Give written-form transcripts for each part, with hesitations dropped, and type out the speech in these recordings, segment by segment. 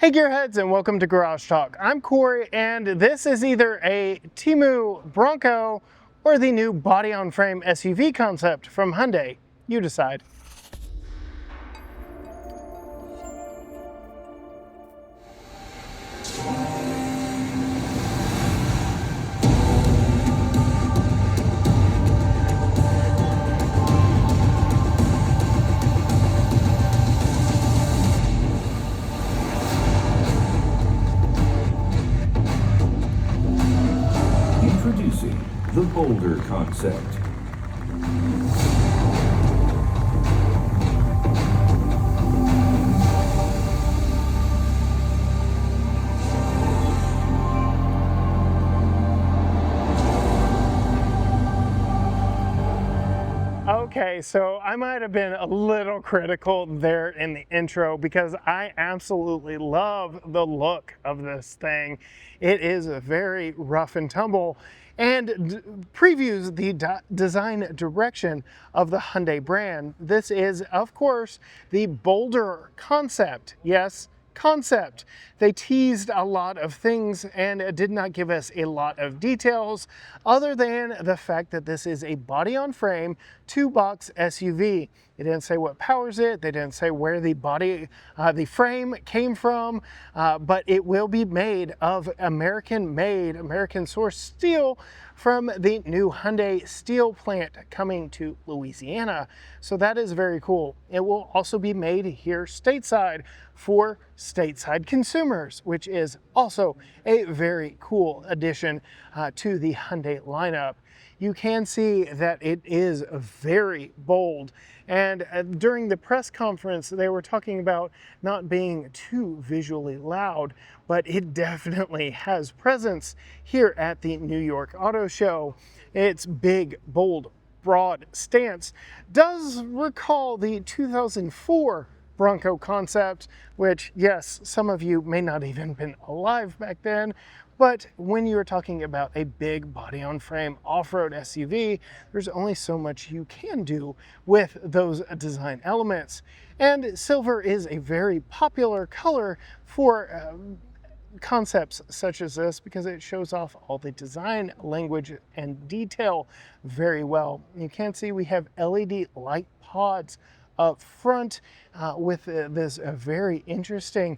Hey Gearheads, and welcome to Garage Talk. I'm Corey, and this is either a Temu Bronco or the new body-on-frame SUV concept from Hyundai. You decide. Introducing the Boulder Concept. Okay, so I might have been a little critical there in the intro because I absolutely love the look of this thing. It is very rough and tumble and previews the design direction of the Hyundai brand. This is, of course, the Boulder Concept. Yes, concept. They teased a lot of things and did not give us a lot of details other than the fact that this is a body-on-frame two-box SUV. They didn't say what powers it. They didn't say where the frame came from, but it will be made of American-made, American-sourced steel from the new Hyundai steel plant coming to Louisiana. So that is very cool. It will also be made here stateside for stateside consumers, which is also a very cool addition to the Hyundai lineup. You can see that it is very bold. And during the press conference, they were talking about not being too visually loud, but it definitely has presence here at the New York Auto Show. Its big, bold, broad stance does recall the 2004 Bronco concept, which, yes, some of you may not even been alive back then, but when you're talking about a big body-on-frame off-road SUV, there's only so much you can do with those design elements. And silver is a very popular color for concepts such as this because it shows off all the design language and detail very well. You can see we have LED light pods up front with this very interesting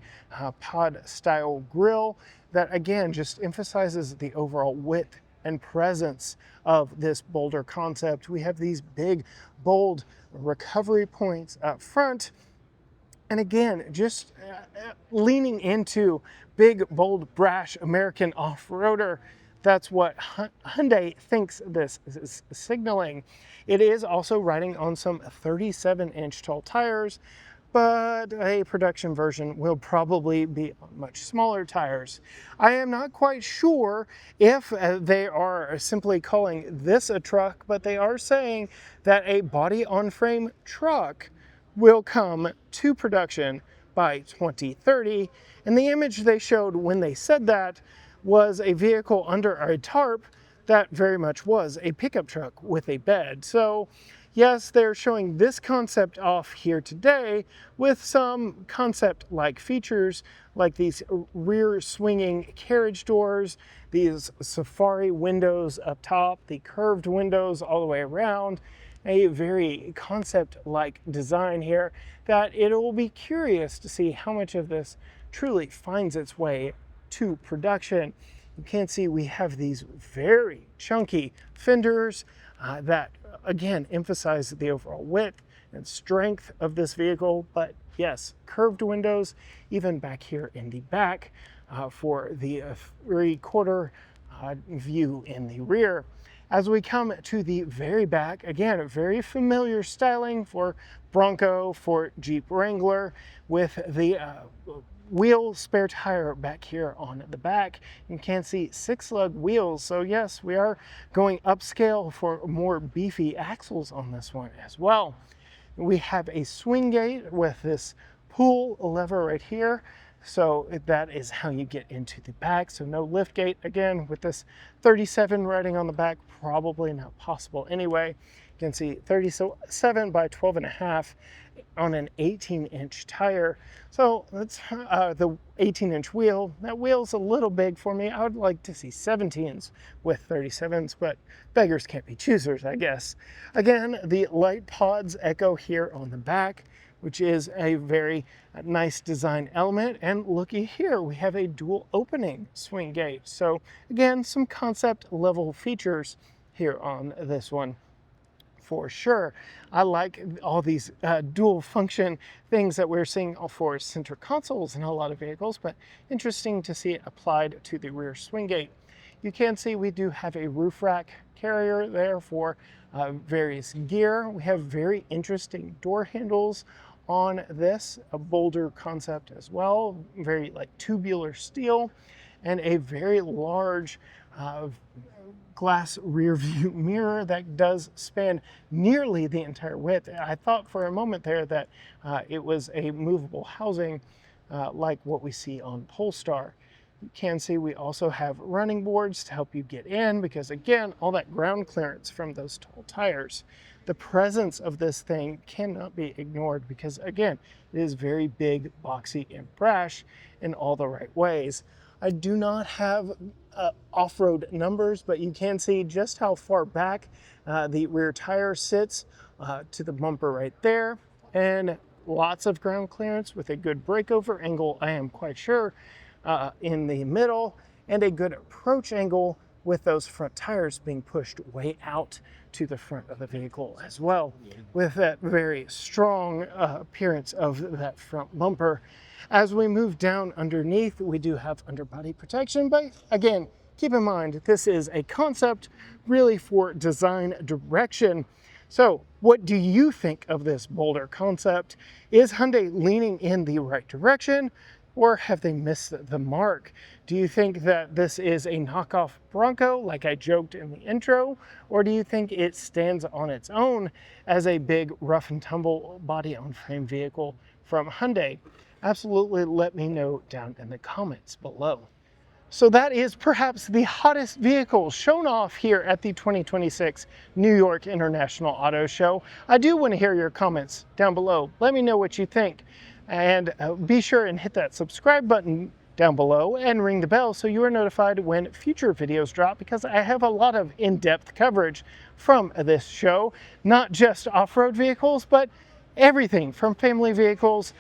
pod style grille that again just emphasizes the overall width and presence of this Boulder concept. We have these big bold recovery points up front, and again just leaning into big bold brash American off-roader. That's what Hyundai thinks this is signaling. It is also riding on some 37-inch tall tires, but a production version will probably be on much smaller tires. I am not quite sure if they are simply calling this a truck, but they are saying that a body-on-frame truck will come to production by 2030. And the image they showed when they said that was a vehicle under a tarp that very much was a pickup truck with a bed. So yes, they're showing this concept off here today with some concept-like features like these rear swinging carriage doors, these safari windows up top, the curved windows all the way around, a very concept-like design here that it will be curious to see how much of this truly finds its way to production. You can see we have these very chunky fenders that again emphasize the overall width and strength of this vehicle, but yes, curved windows even back here in the back for the 3/4 view in the rear. As we come to the very back, again, a very familiar styling for Bronco, for Jeep Wrangler, with the wheel spare tire back here on the back. You can see 6-lug wheels. So yes, we are going upscale for more beefy axles on this one as well. We have a swing gate with this pull lever right here. So that is how you get into the back. So no lift gate. Again, with this 37 riding on the back, probably not possible anyway. You can see 37 by 12.5 on an 18-inch tire. So that's the 18-inch wheel. That wheel's a little big for me. I would like to see 17s with 37s, but beggars can't be choosers, I guess. Again, the light pods echo here on the back, which is a very nice design element. And looky here, we have a dual opening swing gate. So again, some concept level features here on this one. For sure. I like all these dual function things that we're seeing for center consoles in a lot of vehicles, but interesting to see it applied to the rear swing gate. You can see we do have a roof rack carrier there for various gear. We have very interesting door handles on this, a Boulder Concept as well, very like tubular steel, and a very large glass rear view mirror that does span nearly the entire width. I thought for a moment there that it was a movable housing like what we see on Polestar. You can see we also have running boards to help you get in because again, all that ground clearance from those tall tires. The presence of this thing cannot be ignored because again, it is very big, boxy, and brash in all the right ways. I do not have off-road numbers, but you can see just how far back the rear tire sits to the bumper right there, and lots of ground clearance with a good breakover angle, I am quite sure, in the middle, and a good approach angle with those front tires being pushed way out to the front of the vehicle as well, with that very strong appearance of that front bumper. As we move down underneath, we do have underbody protection, but again, keep in mind, this is a concept really for design direction. So what do you think of this Boulder Concept? Is Hyundai leaning in the right direction, or have they missed the mark? Do you think that this is a knockoff Bronco, like I joked in the intro, or do you think it stands on its own as a big rough and tumble body on frame vehicle from Hyundai? Absolutely let me know down in the comments below. So that is perhaps the hottest vehicle shown off here at the 2026 New York International Auto Show. I do want to hear your comments down below. Let me know what you think. And be sure and hit that subscribe button down below and ring the bell so you are notified when future videos drop, because I have a lot of in-depth coverage from this show, not just off-road vehicles, but everything from family vehicles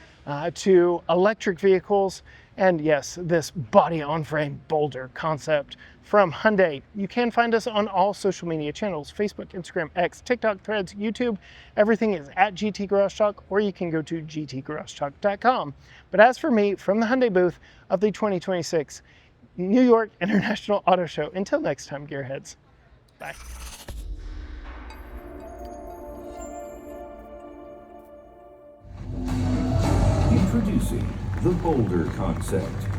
to electric vehicles, and yes, this body-on-frame Boulder Concept from Hyundai. You can find us on all social media channels: Facebook, Instagram, X, TikTok, Threads, YouTube. Everything is at GT Garage Talk, or you can go to gtgaragetalk.com. But as for me, from the Hyundai booth of the 2026 New York International Auto Show, until next time, gearheads, bye. Introducing the Boulder Concept.